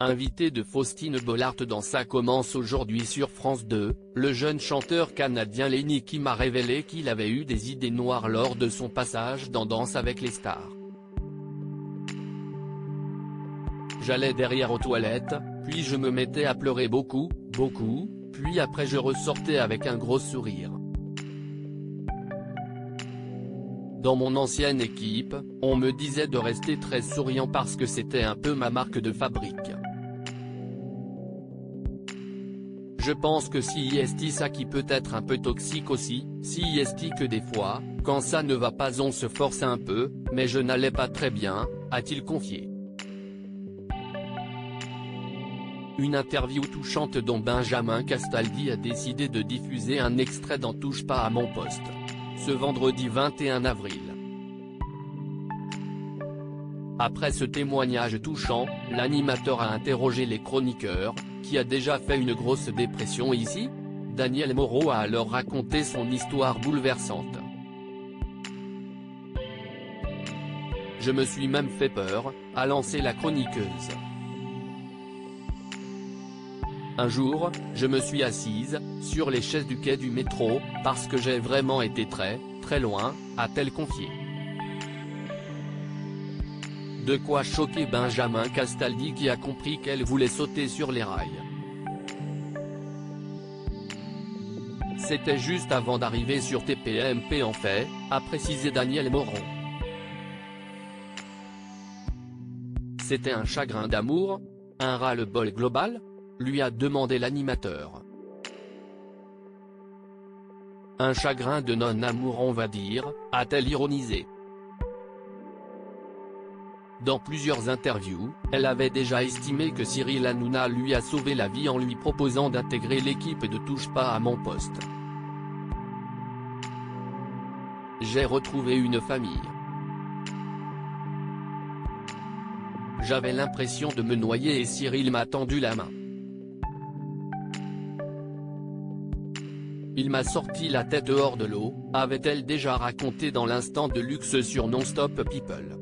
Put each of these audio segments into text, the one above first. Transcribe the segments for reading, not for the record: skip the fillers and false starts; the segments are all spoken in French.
Invité de Faustine Bollard dans Ça commence aujourd'hui sur France 2, le jeune chanteur canadien Lenny Kim a révélé qu'il avait eu des idées noires lors de son passage dans Danse avec les stars. J'allais derrière aux toilettes, puis je me mettais à pleurer beaucoup, puis après je ressortais avec un gros sourire. Dans mon ancienne équipe, on me disait de rester très souriant parce que c'était un peu ma marque de fabrique. Je pense que c'est ça qui peut être un peu toxique aussi, c'est que des fois, quand ça ne va pas on se force un peu, mais je n'allais pas très bien, a-t-il confié. Une interview touchante dont Benjamin Castaldi a décidé de diffuser un extrait dans Touche pas à mon poste. Ce vendredi 21 avril. Après ce témoignage touchant, l'animateur a interrogé les chroniqueurs, qui a déjà fait une grosse dépression ici? Daniel Moreau a alors raconté son histoire bouleversante. Je me suis même fait peur, a lancé la chroniqueuse. Un jour, je me suis assise, sur les chaises du quai du métro, parce que j'ai vraiment été très loin, a-t-elle confié. De quoi choquer Benjamin Castaldi qui a compris qu'elle voulait sauter sur les rails. C'était juste avant d'arriver sur TPMP en fait, a précisé Daniel Moreau. C'était un chagrin d'amour? Un ras-le-bol global? Lui a demandé l'animateur. Un chagrin de non-amour on va dire, a-t-elle ironisé. Dans plusieurs interviews, elle avait déjà estimé que Cyril Hanouna lui a sauvé la vie en lui proposant d'intégrer l'équipe de Touche pas à mon poste. J'ai retrouvé une famille. J'avais l'impression de me noyer et Cyril m'a tendu la main. Il m'a sorti la tête hors de l'eau, avait-elle déjà raconté dans l'instant de luxe sur Non-Stop People.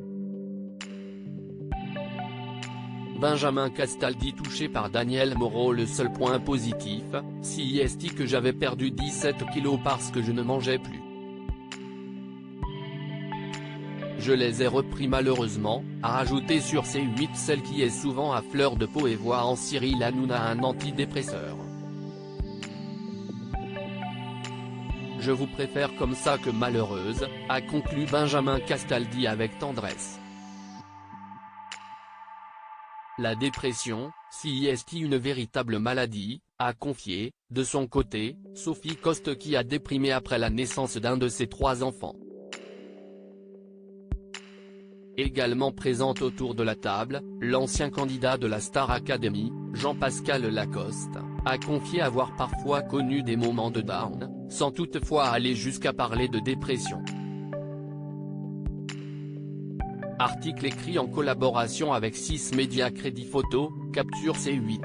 Benjamin Castaldi touché par Daniel Moreau. Le seul point positif, c'est que j'avais perdu 17 kilos parce que je ne mangeais plus. Je les ai repris malheureusement, a rajouté sur C8 celle qui est souvent à fleur de peau et voit en Cyril Hanouna un antidépresseur. Je vous préfère comme ça que malheureuse, a conclu Benjamin Castaldi avec tendresse. La dépression, c'est une véritable maladie, a confié, de son côté, Sophie Coste qui a déprimé après la naissance d'un de ses 3 enfants. Également présente autour de la table, l'ancien candidat de la Star Academy, Jean-Pascal Lacoste, a confié avoir parfois connu des moments de down, sans toutefois aller jusqu'à parler de dépression. Article écrit en collaboration avec 6 médias. Crédit photo, capture C8.